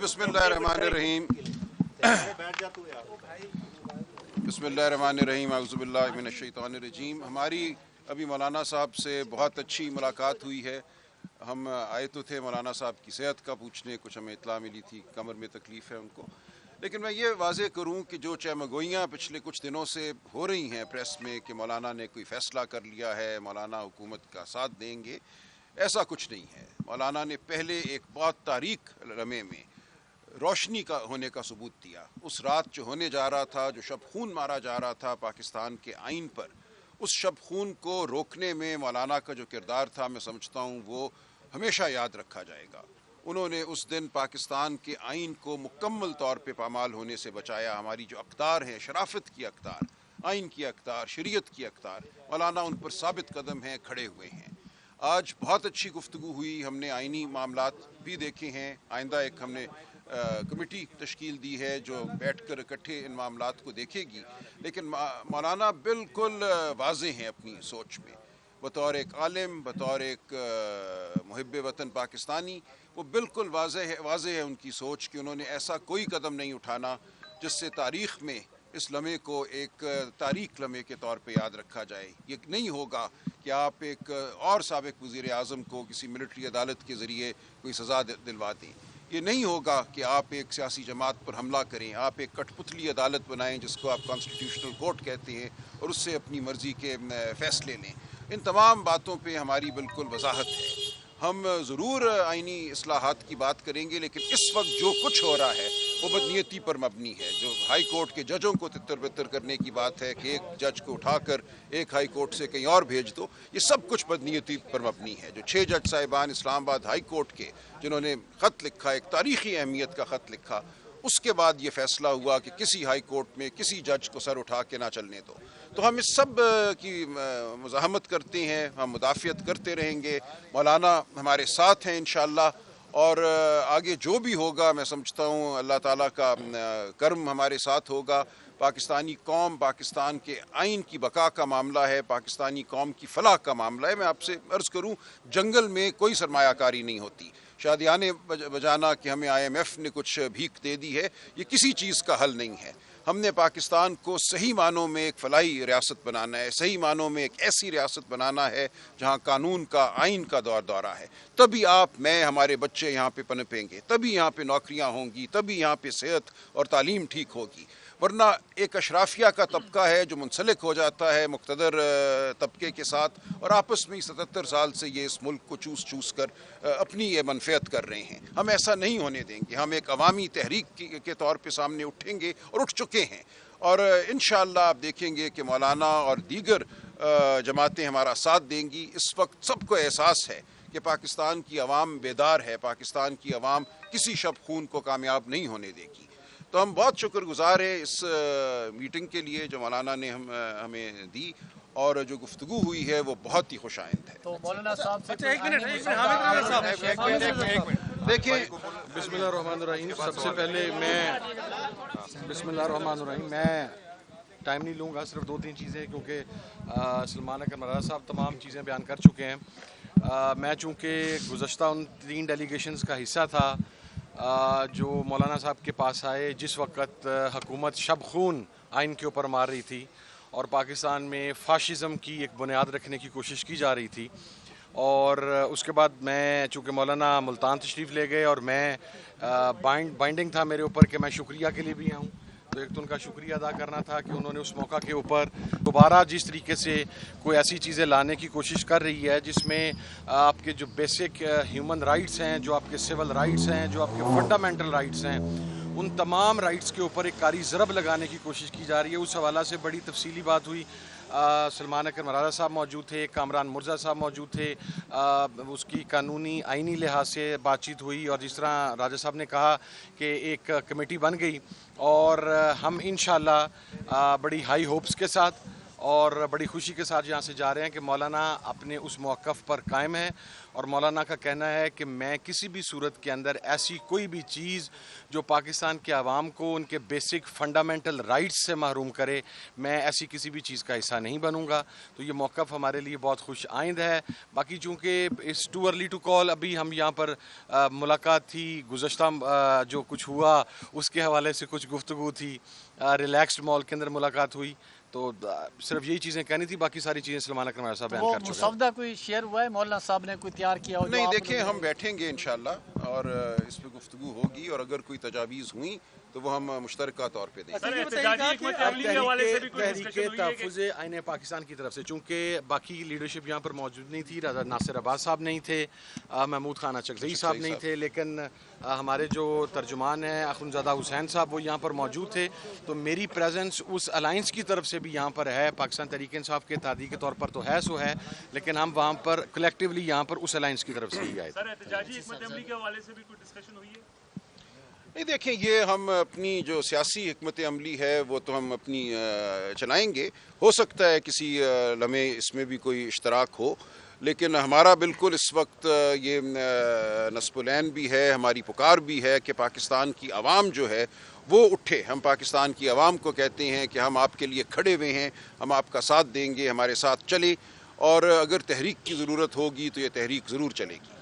बिस्मिल्लाहिर्रहमानिर्रहीम बिस्मिल्लाहिर्रहमानिर्रहीम औज़ुबिल्लाहि मिनश्शैतानिर्रजीम। हमारी अभी मौलाना साहब से बहुत अच्छी मुलाकात हुई है। हम आए तो थे मौलाना साहब की सेहत का पूछने, कुछ हमें इत्तला मिली थी कमर में तकलीफ़ है उनको। लेकिन मैं ये वाज़े करूं कि जो चमगोइयाँ पिछले कुछ दिनों से हो रही हैं प्रेस में कि मौलाना ने कोई फ़ैसला कर लिया है, मौलाना हुकूमत का साथ देंगे, ऐसा कुछ नहीं है। मौलाना ने पहले एक बहुत तारीख लम्हे में रोशनी का होने का सबूत दिया। उस रात जो होने जा रहा था, जो शब खून मारा जा रहा था पाकिस्तान के आइन पर, उस शब खून को रोकने में मौलाना का जो किरदार था, मैं समझता हूँ वो हमेशा याद रखा जाएगा। उन्होंने उस दिन पाकिस्तान के आइन को मुकम्मल तौर पे पामाल होने से बचाया। हमारी जो अक़दार हैं, शराफत की अक़दार, आइन की अक़दार, शरीयत की अक़दार, मौलाना उन पर साबित कदम हैं, खड़े हुए हैं। आज बहुत अच्छी गुफ्तगू हुई, हमने आइनी मामलात भी देखे हैं। आइंदा एक हमने कमेटी तश्कील दी है जो बैठकर इकट्ठे इन मामलात को देखेगी। लेकिन मौलाना बिल्कुल वाज़ेह हैं अपनी सोच में, बतौर एक आलिम, बतौर एक मुहिब्बे वतन पाकिस्तानी, वो बिल्कुल वाज़ेह है उनकी सोच कि उन्होंने ऐसा कोई कदम नहीं उठाना जिससे तारीख़ में इस लम्हे को एक तारीख लम्हे के तौर पे याद रखा जाए। ये नहीं होगा कि आप एक और साबिक़ वज़ीर आज़म को किसी मिलिट्री अदालत के ज़रिए कोई सज़ा दिलवा दें। ये नहीं होगा कि आप एक सियासी जमात पर हमला करें, आप एक कठपुतली अदालत बनाएं जिसको आप कॉन्स्टिट्यूशनल कोर्ट कहते हैं और उससे अपनी मर्ज़ी के फ़ैसले लें। इन तमाम बातों पे हमारी बिल्कुल वजाहत है। हम ज़रूर आइनी इस्लाहात की बात करेंगे, लेकिन इस वक्त जो कुछ हो रहा है वो बदनीयती पर मबनी है। जो हाई कोर्ट के जजों को तितर बितर करने की बात है कि एक जज को उठाकर एक हाई कोर्ट से कहीं और भेज दो, ये सब कुछ बदनीयती पर मबनी है। जो 6 जज साहिबान इस्लामाबाद हाई कोर्ट के जिन्होंने ख़त लिखा, एक तारीख़ी अहमियत का ख़त लिखा, उसके बाद ये फ़ैसला हुआ कि किसी हाई कोर्ट में किसी जज को सर उठा के ना चलने दो। तो हम इस सब की मुज़ाहमत करते हैं, हम मुदाफ़ियत करते रहेंगे। मौलाना हमारे साथ हैं इंशाअल्लाह, और आगे जो भी होगा मैं समझता हूँ अल्लाह ताला का करम हमारे साथ होगा। पाकिस्तानी कौम, पाकिस्तान के आइन की बका का मामला है, पाकिस्तानी कौम की फलाह का मामला है। मैं आपसे अर्ज़ करूँ, जंगल में कोई सरमायाकारी नहीं होती। शादियाने बजाना कि हमें IMF ने कुछ भीख दे दी है, ये किसी चीज़ का हल नहीं है। हमने पाकिस्तान को सही मानों में एक फलाही रियासत बनाना है, सही मानों में एक ऐसी रियासत बनाना है जहाँ कानून का, आइन का दौरा है। तभी आप, मैं, हमारे बच्चे यहाँ पे पनपेंगे, तभी यहाँ पे नौकरियाँ होंगी, तभी यहाँ पे सेहत और तालीम ठीक होगी। वरना एक अशराफिया का तबका है जो मुंसलिक हो जाता है मुक़्तदर तबके के साथ, और आपस में 77 साल से ये इस मुल्क को चूस कर अपनी ये मनफियत कर रहे हैं। हम ऐसा नहीं होने देंगे। हम एक अवामी तहरीक के तौर पे सामने उठेंगे और उठ चुके हैं, और इंशाअल्लाह आप देखेंगे कि मौलाना और दीगर जमातें हमारा साथ देंगी। इस वक्त सबको एहसास है कि पाकिस्तान की अवाम बेदार है, पाकिस्तान की अवाम किसी शब खून को कामयाब नहीं होने देगी। तो हम बहुत शुक्रगुज़ार हैं इस मीटिंग के लिए जो मौलाना ने हमें दी, और जो गुफ्तगू हुई है वो बहुत ही खुशाइंद है। तो मौलाना साहब से एक मिनट देखिए, बिस्मिल्लाहिर्रहमानिर्रहीम। सबसे पहले मैं टाइम नहीं लूँगा, सिर्फ 2-3 चीज़ें, क्योंकि सलमान अकरम मरादा साहब तमाम चीज़ें बयान कर चुके हैं। मैं चूँकि गुज़श्ता उन 3 डेलीगेशंस का हिस्सा था जो मौलाना साहब के पास आए जिस वक़्त हुकूमत शब खून आइन के ऊपर मार रही थी और पाकिस्तान में फ़ाशिज़म की एक बुनियाद रखने की कोशिश की जा रही थी, और उसके बाद मैं चूँकि मौलाना मुल्तान तशरीफ़ ले गए और मैं बाइंडिंग था मेरे ऊपर कि मैं शुक्रिया के लिए भी आऊँ, तो एक तो उनका शुक्रिया अदा करना था कि उन्होंने उस मौका के ऊपर दोबारा जिस तरीके से कोई ऐसी चीज़ें लाने की कोशिश कर रही है जिसमें आपके जो बेसिक ह्यूमन राइट्स हैं, जो आपके सिविल राइट्स हैं, जो आपके फंडामेंटल राइट्स हैं, उन तमाम राइट्स के ऊपर एक कारी ज़रब लगाने की कोशिश की जा रही है। उस हवाला से बड़ी तफसीली बात हुई। सलमान अकरम मरादा साहब मौजूद थे, कामरान मुर्जा साहब मौजूद थे, उसकी कानूनी आइनी लिहाज से बातचीत हुई, और जिस तरह राजा साहब ने कहा कि एक कमेटी बन गई, और हम इंशाअल्लाह बड़ी हाई होप्स के साथ اور بڑی خوشی کے ساتھ یہاں سے جا رہے ہیں کہ مولانا اپنے اس موقف پر قائم ہے اور مولانا کا کہنا ہے کہ میں کسی بھی صورت کے اندر ایسی کوئی بھی چیز جو پاکستان کے عوام کو ان کے بیسک فنڈامنٹل رائٹس سے محروم کرے، میں ایسی کسی بھی چیز کا حصہ نہیں بنوں گا. تو یہ موقف ہمارے لیے بہت خوش آئند ہے. باقی چونکہ it's too early to call, ابھی ہم یہاں پر ملاقات تھی، گزشتہ جو کچھ ہوا اس کے حوالے سے کچھ گفتگو تھی، ریلیکسڈ مال کے اندر ملاقات ہوئی، تو صرف یہی چیزیں کہنی تھی، باقی ساری چیزیں سلمان اکرم مرزا صاحب بیان کر چکے ہیں. مسودہ کوئی شیئر ہوا ہے مولانا صاحب نے کوئی تیار کیا ہو؟ نہیں دیکھیں، ہم بیٹھیں گے انشاءاللہ اور اس پہ گفتگو ہوگی، اور اگر کوئی تجاویز ہوئیں تو وہ ہم مشترکہ طور پہ دیں گے. تحریک تحفظ آئین پاکستان کی طرف سے، چونکہ باقی لیڈرشپ یہاں پر موجود نہیں تھی، رضا ناصر عباس صاحب نہیں تھے، محمود خان اچکزئی صاحب نہیں تھے، لیکن ہمارے جو ترجمان ہیں اخندزادہ حسین صاحب وہ یہاں پر موجود تھے. تو میری پریزنس اس الائنس کی طرف سے بھی یہاں پر ہے، پاکستان تحریک انصاف کے اتحادی کے طور پر تو ہے سو ہے، لیکن ہم وہاں پر کلیکٹیولی یہاں پر اس الائنس کی طرف سے ہی آئے تھے. احتجاجی حکمت عملی کے حوالے سے بھی کوئی ڈسکشن ہوئی ہے؟ نہیں دیکھیں، یہ ہم اپنی جو سیاسی حکمت عملی ہے وہ تو ہم اپنی چلائیں گے. ہو سکتا ہے کسی لمحے اس میں بھی کوئی اشتراک ہو، لیکن ہمارا بالکل اس وقت یہ نصب العین بھی ہے، ہماری پکار بھی ہے کہ پاکستان کی عوام جو ہے وہ اٹھے. ہم پاکستان کی عوام کو کہتے ہیں کہ ہم آپ کے لیے کھڑے ہوئے ہیں، ہم آپ کا ساتھ دیں گے، ہمارے ساتھ چلیں، اور اگر تحریک کی ضرورت ہوگی تو یہ تحریک ضرور چلے گی.